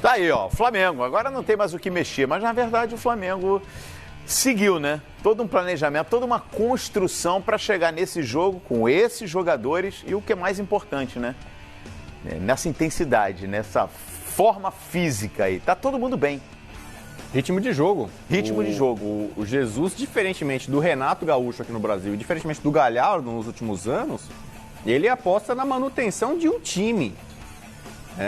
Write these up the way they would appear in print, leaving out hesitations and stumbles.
Tá aí, ó, Flamengo. Agora não tem mais o que mexer, mas na verdade o Flamengo seguiu, né? Todo um planejamento, toda uma construção para chegar nesse jogo com esses jogadores e o que é mais importante, né? Nessa intensidade, nessa forma física aí. Tá todo mundo bem. Ritmo de jogo. Ritmo de jogo. O Jesus, diferentemente do Renato Gaúcho aqui no Brasil e diferentemente do Galhardo nos últimos anos, ele aposta na manutenção de um time.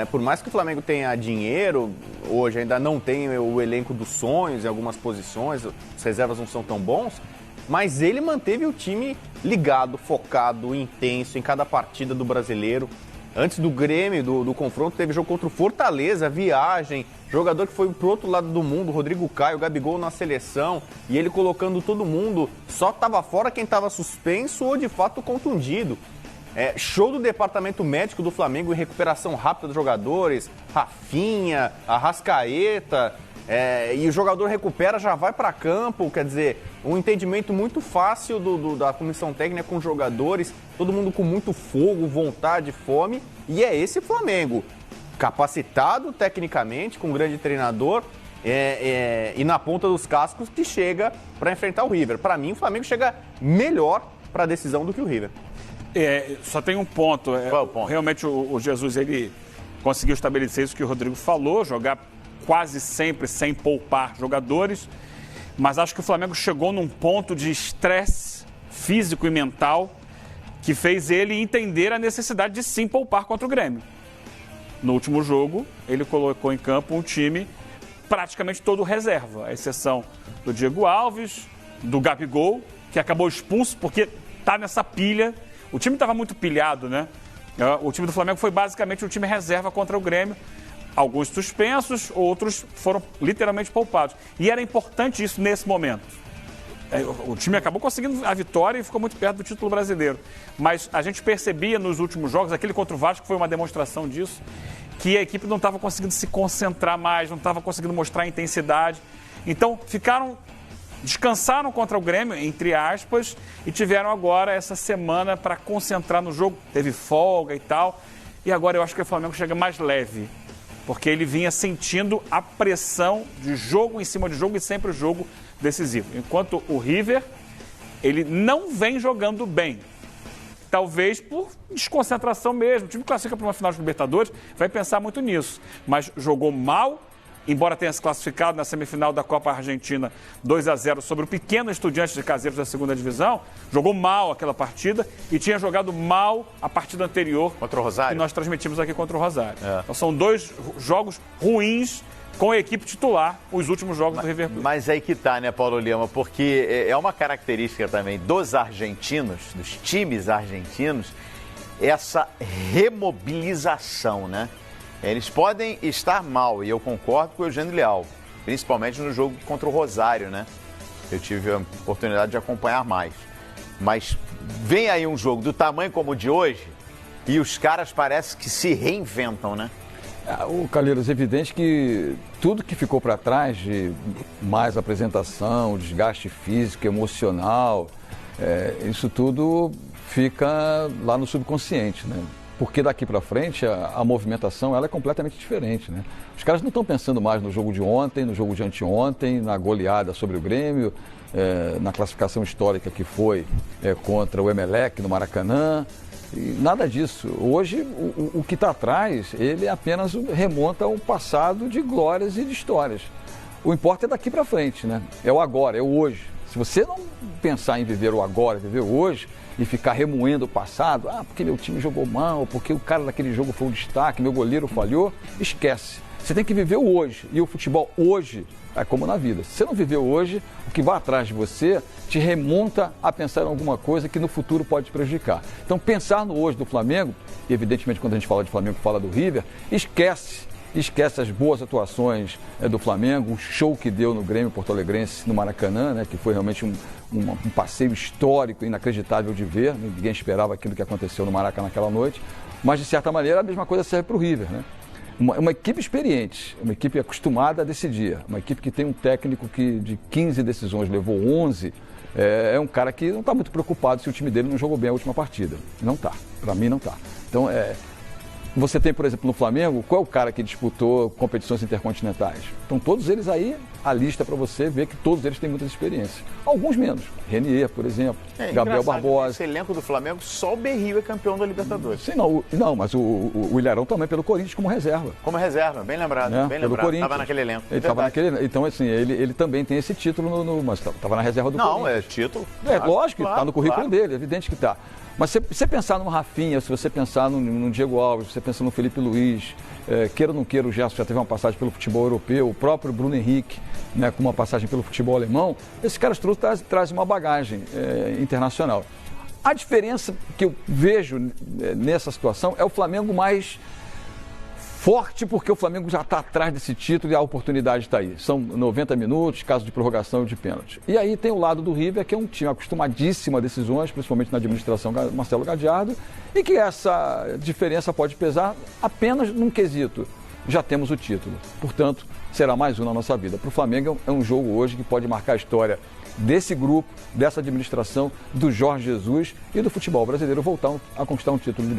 Por mais que o Flamengo tenha dinheiro, hoje ainda não tem o elenco dos sonhos em algumas posições, as reservas não são tão bons, mas ele manteve o time ligado, focado, intenso em cada partida do Brasileiro. Antes do Grêmio, do confronto, teve jogo contra o Fortaleza, viagem, jogador que foi pro outro lado do mundo, Rodrigo Caio, Gabigol na seleção, e ele colocando todo mundo, só estava fora quem estava suspenso ou de fato contundido. Show do departamento médico do Flamengo em recuperação rápida dos jogadores, Rafinha, Arrascaeta, e o jogador recupera, já vai para campo, quer dizer, um entendimento muito fácil da comissão técnica com os jogadores, todo mundo com muito fogo, vontade, fome, e é esse Flamengo, capacitado tecnicamente, com um grande treinador, e na ponta dos cascos que chega para enfrentar o River. Para mim, o Flamengo chega melhor para a decisão do que o River. Só tem um ponto. Qual é o ponto? Realmente o Jesus ele conseguiu estabelecer isso que o Rodrigo falou, jogar quase sempre sem poupar jogadores, mas acho que o Flamengo chegou num ponto de estresse físico e mental que fez ele entender a necessidade de sim poupar contra o Grêmio. No último jogo, ele colocou em campo um time praticamente todo reserva, à exceção do Diego Alves, do Gabigol, que acabou expulso porque está nessa pilha. O time estava muito pilhado, né? O time do Flamengo foi basicamente um time reserva contra o Grêmio. Alguns suspensos, outros foram literalmente poupados. E era importante isso nesse momento. O time acabou conseguindo a vitória e ficou muito perto do título brasileiro. Mas a gente percebia nos últimos jogos, aquele contra o Vasco foi uma demonstração disso, que a equipe não estava conseguindo se concentrar mais, não estava conseguindo mostrar intensidade. Então, descansaram contra o Grêmio, entre aspas, e tiveram agora essa semana para concentrar no jogo. Teve folga e tal. E agora eu acho que o Flamengo chega mais leve, porque ele vinha sentindo a pressão de jogo em cima de jogo e sempre o jogo decisivo. Enquanto o River, ele não vem jogando bem. Talvez por desconcentração mesmo. O time que classifica para uma final de Libertadores vai pensar muito nisso. Mas jogou mal, embora tenha se classificado na semifinal da Copa Argentina 2-0 sobre o pequeno Estudiantes de Caseiros da segunda divisão, jogou mal aquela partida e tinha jogado mal a partida anterior contra o Rosário, que nós transmitimos aqui contra o Rosário. Então são dois jogos ruins com a equipe titular, os últimos jogos do River Plate. Mas aí que tá, né, Paulo Lima? Porque é uma característica também dos argentinos, dos times argentinos, essa remobilização, né? Eles podem estar mal, e eu concordo com o Eugênio Leal, principalmente no jogo contra o Rosário, né? Eu tive a oportunidade de acompanhar mais. Mas vem aí um jogo do tamanho como o de hoje e os caras parecem que se reinventam, né? O Calheiros, é evidente que tudo que ficou para trás de mais apresentação, desgaste físico, emocional, isso tudo fica lá no subconsciente, né? Porque daqui para frente a movimentação ela é completamente diferente, né? Os caras não estão pensando mais no jogo de ontem, no jogo de anteontem, na goleada sobre o Grêmio, na classificação histórica que foi contra o Emelec no Maracanã. E nada disso. Hoje, o que está atrás, ele apenas remonta a um passado de glórias e de histórias. O importa é daqui para frente, né? É o agora, é o hoje. Se você não pensar em viver o agora, viver o hoje e ficar remoendo o passado, porque meu time jogou mal, porque o cara daquele jogo foi um destaque, meu goleiro falhou, esquece. Você tem que viver o hoje. E o futebol hoje é como na vida. Se você não viveu hoje, o que vai atrás de você te remonta a pensar em alguma coisa que no futuro pode te prejudicar. Então, pensar no hoje do Flamengo, e evidentemente quando a gente fala de Flamengo, fala do River, esquece as boas atuações do Flamengo, o show que deu no Grêmio Porto Alegrense, no Maracanã, né, que foi realmente um passeio histórico, inacreditável de ver. Ninguém esperava aquilo que aconteceu no Maracanã naquela noite. Mas, de certa maneira, a mesma coisa serve para o River, né? Uma equipe experiente, uma equipe acostumada a decidir, uma equipe que tem um técnico que de 15 decisões levou 11, é um cara que não está muito preocupado se o time dele não jogou bem a última partida. Não está, para mim não está. Então, Você tem, por exemplo, no Flamengo, qual é o cara que disputou competições intercontinentais? Então, todos eles aí, a lista para você ver que todos eles têm muitas experiências. Alguns menos. Renier, por exemplo, Gabriel Barbosa. Esse elenco do Flamengo, só o Berrio é campeão da Libertadores. Sim, não, mas o Ilharão também pelo Corinthians como reserva. Como reserva, bem lembrado. Bem pelo lembrado. Corinthians. Estava naquele elenco. Ele estava naquele. Então, assim, ele também tem esse título, mas estava na reserva do Corinthians. Não, é título. Lógico que está no currículo dele, evidente que está. Mas se você pensar no Rafinha, se você pensar no Diego Alves, se você pensar no Felipe Luiz, queira ou não queira, o Gerson já teve uma passagem pelo futebol europeu, o próprio Bruno Henrique, né, com uma passagem pelo futebol alemão, esses caras todos trazem uma bagagem internacional. A diferença que eu vejo nessa situação é o Flamengo mais forte, porque o Flamengo já está atrás desse título e a oportunidade está aí. São 90 minutos, caso de prorrogação e de pênalti. E aí tem o lado do River, que é um time acostumadíssimo a decisões, principalmente na administração Marcelo Gadiardo, e que essa diferença pode pesar apenas num quesito. Já temos o título. Portanto, será mais um na nossa vida. Para o Flamengo é um jogo hoje que pode marcar a história desse grupo, dessa administração, do Jorge Jesus e do futebol brasileiro voltar a conquistar um título de